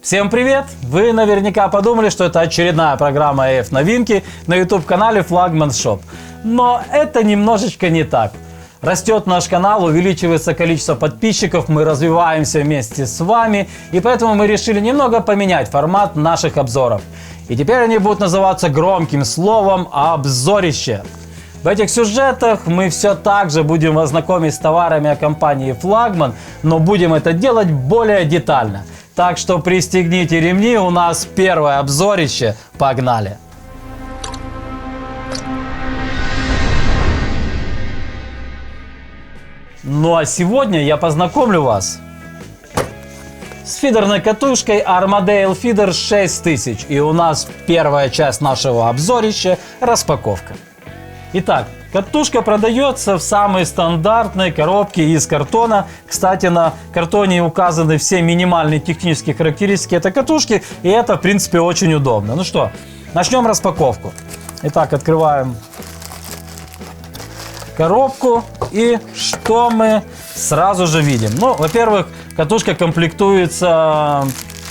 Всем привет! Вы наверняка подумали, что это очередная программа AF Новинки на YouTube-канале Flagman Shop. Но это немножечко не так. Растет наш канал, увеличивается количество подписчиков, мы развиваемся вместе с вами, и поэтому мы решили немного поменять формат наших обзоров. И теперь они будут называться громким словом «обзорище». В этих сюжетах мы все так же будем вас знакомить с товарами компании Flagman, но будем это делать более детально. Так что пристегните ремни, у нас первое обзорище. Погнали! Ну а сегодня я познакомлю вас с фидерной катушкой Armadale Feeder 6000. И у нас первая часть нашего обзорища – распаковка. Итак, катушка продается в самой стандартной коробке из картона. Кстати, на картоне указаны все минимальные технические характеристики этой катушки. И это, в принципе, очень удобно. Ну что, начнем распаковку. Итак, открываем коробку. И что мы сразу же видим? Ну, во-первых, катушка комплектуется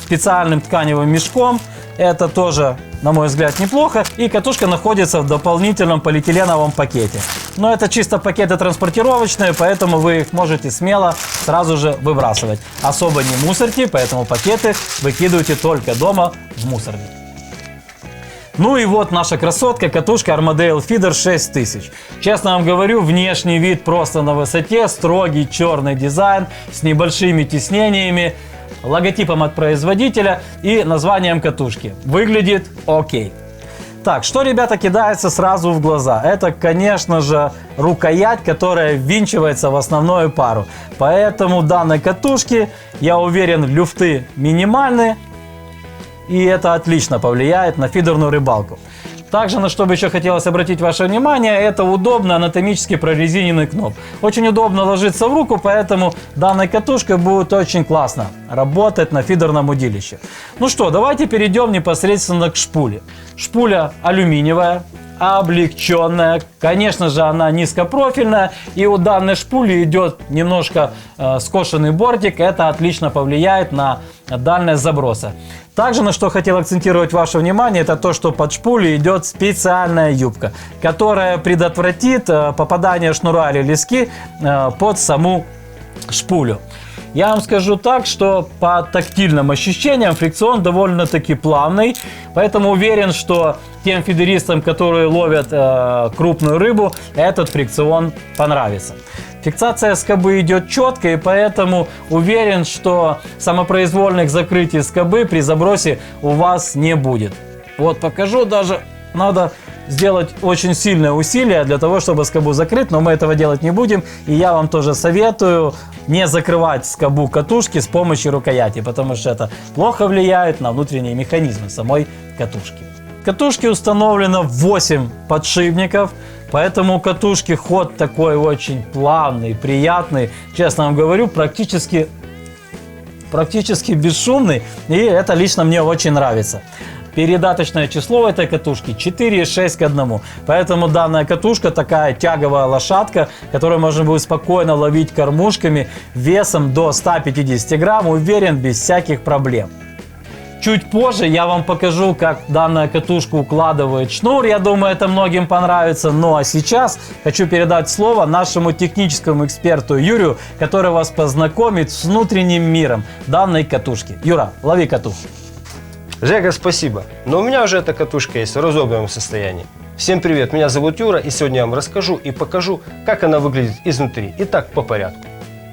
специальным тканевым мешком. Это тоже, на мой взгляд, неплохо. И катушка находится в дополнительном полиэтиленовом пакете. Но это чисто пакеты транспортировочные, поэтому вы их можете смело сразу же выбрасывать. Особо не мусорьте, поэтому пакеты выкидывайте только дома в мусорник. Ну и вот наша красотка, катушка Armadale Feeder 6000. Честно вам говорю, внешний вид просто на высоте, строгий черный дизайн с небольшими тиснениями, логотипом от производителя и названием катушки. Выглядит окей. Так, что, ребята, кидается сразу в глаза? Это, конечно же, рукоять, которая ввинчивается в основную пару. Поэтому данной катушки, я уверен, люфты минимальные. И это отлично повлияет на фидерную рыбалку. Также, на что бы еще хотелось обратить ваше внимание, это удобный анатомически прорезиненный кноп. Очень удобно ложиться в руку, поэтому данной катушкой будет очень классно работать на фидерном удилище. Ну что, давайте перейдем непосредственно к шпуле. Шпуля алюминиевая, облегченная. Конечно же, она низкопрофильная. И у данной шпули идет немножко скошенный бортик. Это отлично повлияет на дальность заброса. Также, на что хотел акцентировать ваше внимание, это то, что под шпулей идет специальная юбка, которая предотвратит попадание шнура или лески под саму шпулю. Я вам скажу так, что по тактильным ощущениям фрикцион довольно-таки плавный, поэтому уверен, что тем фидеристам, которые ловят крупную рыбу, этот фрикцион понравится. Фиксация скобы идет четко, и поэтому уверен, что самопроизвольных закрытий скобы при забросе у вас не будет. Вот покажу, даже надо сделать очень сильное усилие для того, чтобы скобу закрыть, но мы этого делать не будем. И я вам тоже советую не закрывать скобу катушки с помощью рукояти, потому что это плохо влияет на внутренние механизмы самой катушки. В катушке установлено 8 подшипников. Поэтому у катушки ход такой очень плавный, приятный. Честно вам говорю, практически бесшумный. И это лично мне очень нравится. Передаточное число этой катушки 4,6 к 1. Поэтому данная катушка такая тяговая лошадка, которую можно будет спокойно ловить кормушками весом до 150 грамм. Уверен, без всяких проблем. Чуть позже я вам покажу, как данная катушка укладывает шнур. Я думаю, это многим понравится. Ну а сейчас хочу передать слово нашему техническому эксперту Юрию, который вас познакомит с внутренним миром данной катушки. Юра, лови катушку. Жека, спасибо. Но у меня уже эта катушка есть в разобранном состоянии. Всем привет, меня зовут Юра, и сегодня я вам расскажу и покажу, как она выглядит изнутри. Итак, по порядку.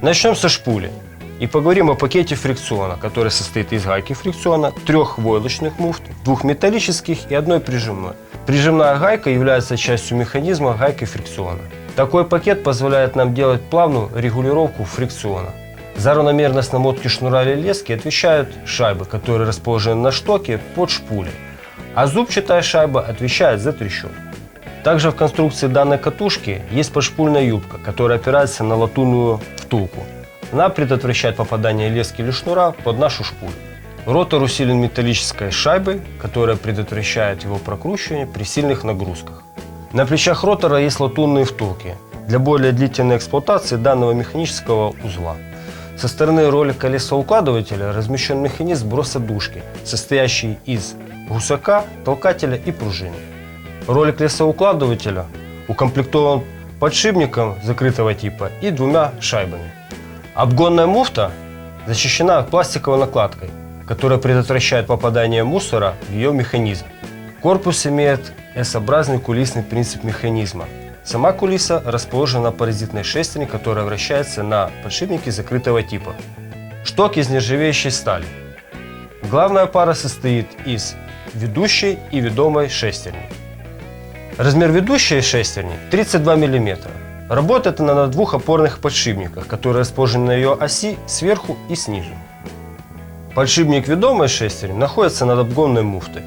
Начнем со шпули. И поговорим о пакете фрикциона, который состоит из гайки фрикциона, 3 войлочных муфт, 2 металлических и 1 прижимной. Прижимная гайка является частью механизма гайки фрикциона. Такой пакет позволяет нам делать плавную регулировку фрикциона. За равномерность намотки шнура или лески отвечают шайбы, которые расположены на штоке под шпулей, а зубчатая шайба отвечает за трещотку. Также в конструкции данной катушки есть подшпульная юбка, которая опирается на латунную втулку. Она предотвращает попадание лески или шнура под нашу шпулю. Ротор усилен металлической шайбой, которая предотвращает его прокручивание при сильных нагрузках. На плечах ротора есть латунные втулки для более длительной эксплуатации данного механического узла. Со стороны роли колесоукладывателя размещен механизм бросодушки, состоящий из гусака, толкателя и пружины. Ролик колесоукладывателя укомплектован подшипником закрытого типа и 2 шайбами. Обгонная муфта защищена пластиковой накладкой, которая предотвращает попадание мусора в ее механизм. Корпус имеет S-образный кулисный принцип механизма. Сама кулиса расположена на паразитной шестерне, которая вращается на подшипнике закрытого типа. Шток из нержавеющей стали. Главная пара состоит из ведущей и ведомой шестерни. Размер ведущей шестерни 32 мм. Работает она на 2 опорных подшипниках, которые расположены на ее оси сверху и снизу. Подшипник ведомой шестерни находится над обгонной муфтой.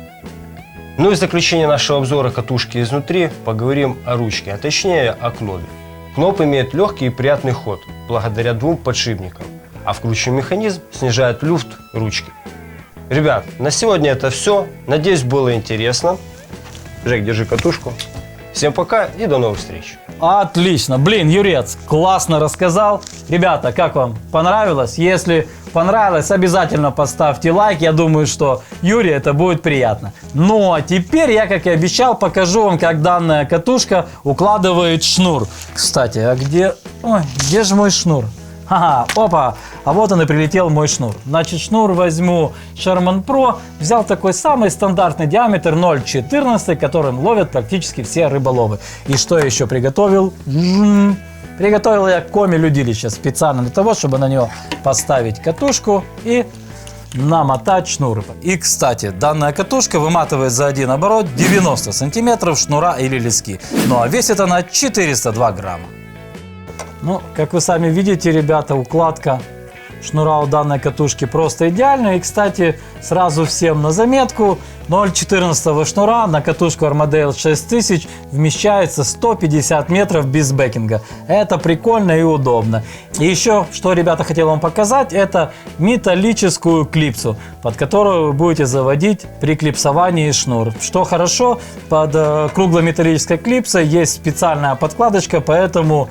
Ну и в заключение нашего обзора катушки изнутри поговорим о ручке, а точнее о кнопе. Кноп имеет легкий и приятный ход, благодаря 2 подшипникам, а вкрученный механизм снижает люфт ручки. Ребят, на сегодня это все. Надеюсь, было интересно. Жек, держи катушку. Всем пока и до новых встреч. Отлично. Блин, Юрец, классно рассказал. Ребята, как вам? Понравилось? Если понравилось, обязательно поставьте лайк. Я думаю, что Юре это будет приятно. Ну, а теперь я, как и обещал, покажу вам, как данная катушка укладывает шнур. Кстати, а где... Ой, где же мой шнур? Ага, опа, а вот он и прилетел мой шнур. Значит, шнур возьму Sherman Pro. Взял такой самый стандартный диаметр 0,14, которым ловят практически все рыболовы. И что я еще приготовил? Приготовил я комель-удилище специально для того, чтобы на него поставить катушку и намотать шнур. И, кстати, данная катушка выматывает за один оборот 90 сантиметров шнура или лески. Ну а весит она 402 грамма. Ну, как вы сами видите, ребята, укладка шнура у данной катушки просто идеальная. И, кстати, сразу всем на заметку, 0,14 шнура на катушку Armadale 6000 вмещается 150 метров без бэкинга. Это прикольно и удобно. И еще, что, ребята, хотел вам показать, это металлическую клипсу, под которую вы будете заводить при клипсовании шнур. Что хорошо, под круглометаллической клипсой есть специальная подкладочка, поэтому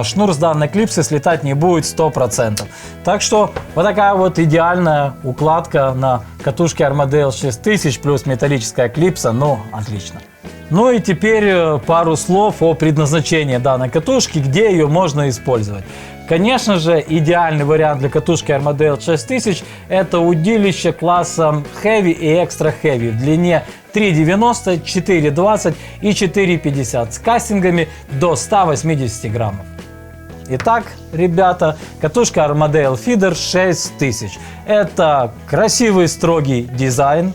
шнур с данной клипсы слетать не будет 100%. Так что вот такая вот идеальная укладка на катушке Armadale 6000 плюс металлическая клипса, ну, отлично. Ну и теперь пару слов о предназначении данной катушки, где ее можно использовать. Конечно же, идеальный вариант для катушки Armadale 6000 это удилище классом Heavy и Extra Heavy в длине 3,90, 4,20 и 4,50 с кастингами до 180 граммов. Итак, ребята, катушка Armadale Feeder 6000. Это красивый строгий дизайн,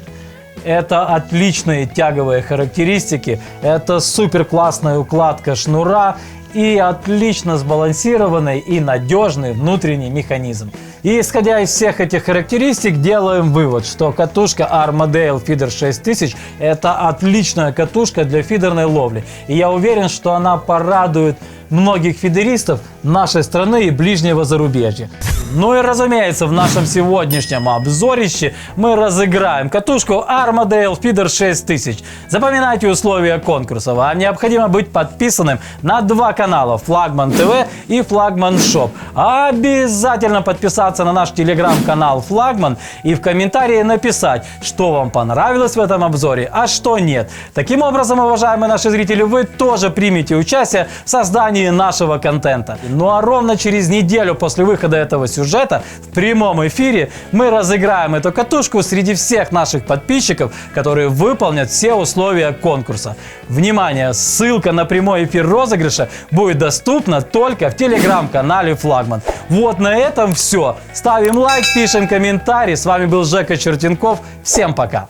это отличные тяговые характеристики, это супер классная укладка шнура и отлично сбалансированный и надежный внутренний механизм. И исходя из всех этих характеристик, делаем вывод, что катушка Armadale Feeder 6000 это отличная катушка для фидерной ловли. И я уверен, что она порадует многих фидеристов нашей страны и ближнего зарубежья. Ну и разумеется, в нашем сегодняшнем обзорище мы разыграем катушку Armadale Feeder 6000. Запоминайте условия конкурса. Вам необходимо быть подписанным на 2 канала: Флагман ТВ и Флагман Шоп. Обязательно подписаться на наш телеграм-канал Флагман и в комментарии написать, что вам понравилось в этом обзоре, а что нет. Таким образом, уважаемые наши зрители, вы тоже примете участие в создании нашего контента. Ну а ровно через неделю после выхода этого сюжета в прямом эфире мы разыграем эту катушку среди всех наших подписчиков, которые выполнят все условия конкурса. Внимание! Ссылка на прямой эфир розыгрыша будет доступна только в телеграм-канале Флагман. Вот на этом все. Ставим лайк, пишем комментарий. С вами был Жека Чертенков. Всем пока!